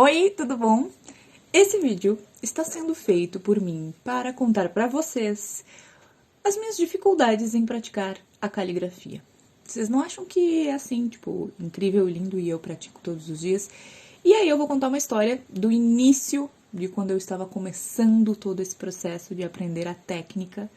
Oi, tudo bom? Esse vídeo está sendo feito por mim para contar para vocês as minhas dificuldades em praticar a caligrafia. Vocês não acham que é assim, tipo, incrível, lindo e eu pratico todos os dias? E aí eu vou contar uma história do início de quando eu estava começando todo esse processo de aprender a técnica.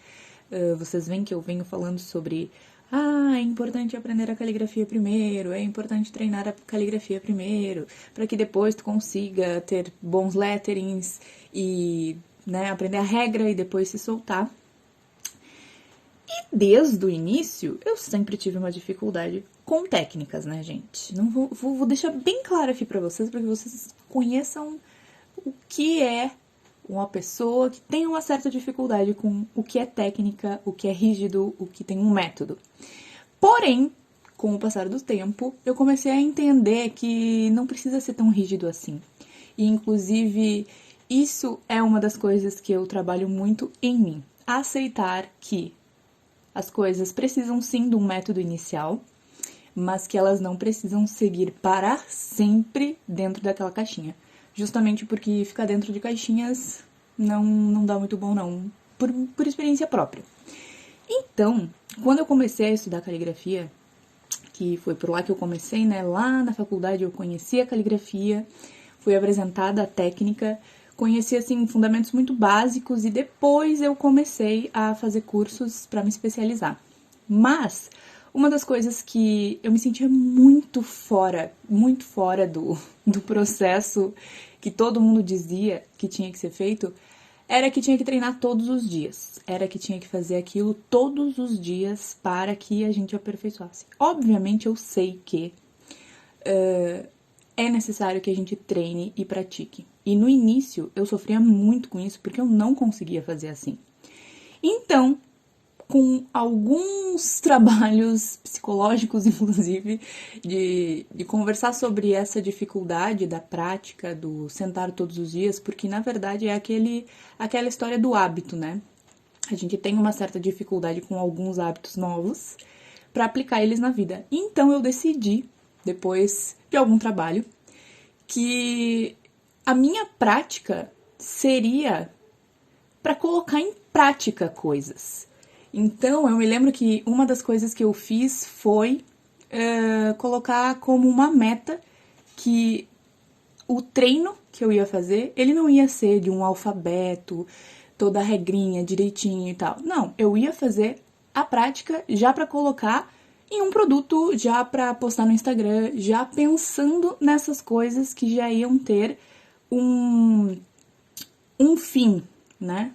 Vocês veem que eu venho falando sobre é importante aprender a caligrafia primeiro, é importante treinar a caligrafia primeiro, para que depois tu consiga ter bons letterings e, né, aprender a regra e depois se soltar. E desde o início, eu sempre tive uma dificuldade com técnicas, né, gente? Não vou deixar bem claro aqui para vocês, para que vocês conheçam o que é uma pessoa que tem uma certa dificuldade com o que é técnica, o que é rígido, o que tem um método. Porém, com o passar do tempo, eu comecei a entender que não precisa ser tão rígido assim. E, inclusive, isso é uma das coisas que eu trabalho muito em mim. Aceitar que as coisas precisam sim de um método inicial, mas que elas não precisam seguir para sempre dentro daquela caixinha. Justamente porque ficar dentro de caixinhas não dá muito bom, não. Por experiência própria. Então, quando eu comecei a estudar caligrafia, que foi por lá que eu comecei, né? Lá na faculdade eu conheci a caligrafia, fui apresentada a técnica, conheci, assim, fundamentos muito básicos e depois eu comecei a fazer cursos para me especializar. Mas uma das coisas que eu me sentia muito fora do processo que todo mundo dizia que tinha que ser feito, era que tinha que treinar todos os dias. Era que tinha que fazer aquilo todos os dias para que a gente aperfeiçoasse. Obviamente eu sei que é necessário que a gente treine e pratique. E no início eu sofria muito com isso porque eu não conseguia fazer assim. Então, com alguns trabalhos psicológicos, inclusive, de conversar sobre essa dificuldade da prática, do sentar todos os dias, porque na verdade é aquela história do hábito, né? A gente tem uma certa dificuldade com alguns hábitos novos para aplicar eles na vida. Então eu decidi, depois de algum trabalho, que a minha prática seria para colocar em prática coisas. Então, eu me lembro que uma das coisas que eu fiz foi colocar como uma meta que o treino que eu ia fazer, ele não ia ser de um alfabeto, toda a regrinha direitinho e tal. Não, eu ia fazer a prática já para colocar em um produto, já para postar no Instagram, já pensando nessas coisas que já iam ter um fim, né?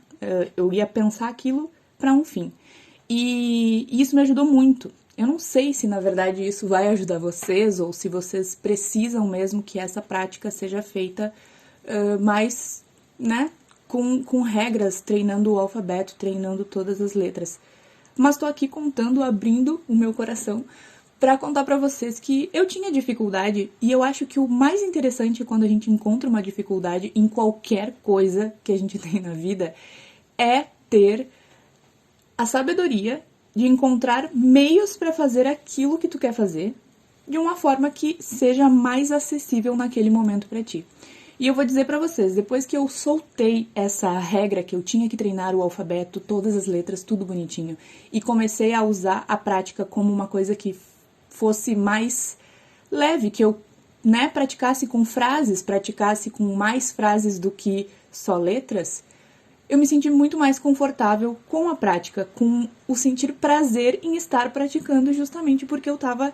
Eu ia pensar aquilo para um fim. E isso me ajudou muito. Eu não sei se, na verdade, isso vai ajudar vocês ou se vocês precisam mesmo que essa prática seja feita mais, né, com regras, treinando o alfabeto, treinando todas as letras. Mas tô aqui contando, abrindo o meu coração para contar para vocês que eu tinha dificuldade e eu acho que o mais interessante quando a gente encontra uma dificuldade em qualquer coisa que a gente tem na vida é ter a sabedoria de encontrar meios para fazer aquilo que tu quer fazer de uma forma que seja mais acessível naquele momento para ti. E eu vou dizer para vocês, depois que eu soltei essa regra que eu tinha que treinar o alfabeto, todas as letras, tudo bonitinho, e comecei a usar a prática como uma coisa que fosse mais leve, que eu, né, praticasse com frases, praticasse com mais frases do que só letras, eu me senti muito mais confortável com a prática, com o sentir prazer em estar praticando, justamente porque eu estava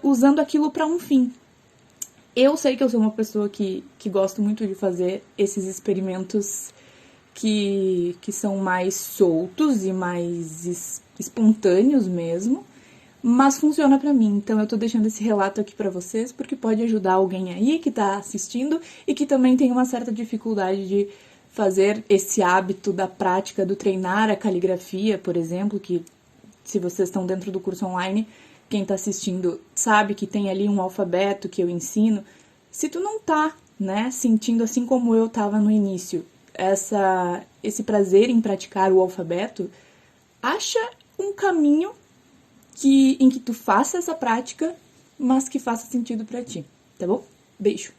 usando aquilo para um fim. Eu sei que eu sou uma pessoa que gosto muito de fazer esses experimentos que são mais soltos e mais espontâneos mesmo, mas funciona pra mim. Então eu tô deixando esse relato aqui pra vocês porque pode ajudar alguém aí que tá assistindo e que também tem uma certa dificuldade de fazer esse hábito da prática, do treinar a caligrafia, por exemplo, que se vocês estão dentro do curso online, quem tá assistindo sabe que tem ali um alfabeto que eu ensino. Se tu não tá, né, sentindo assim como eu tava no início, esse prazer em praticar o alfabeto, acha um caminho em que tu faça essa prática, mas que faça sentido pra ti, tá bom? Beijo!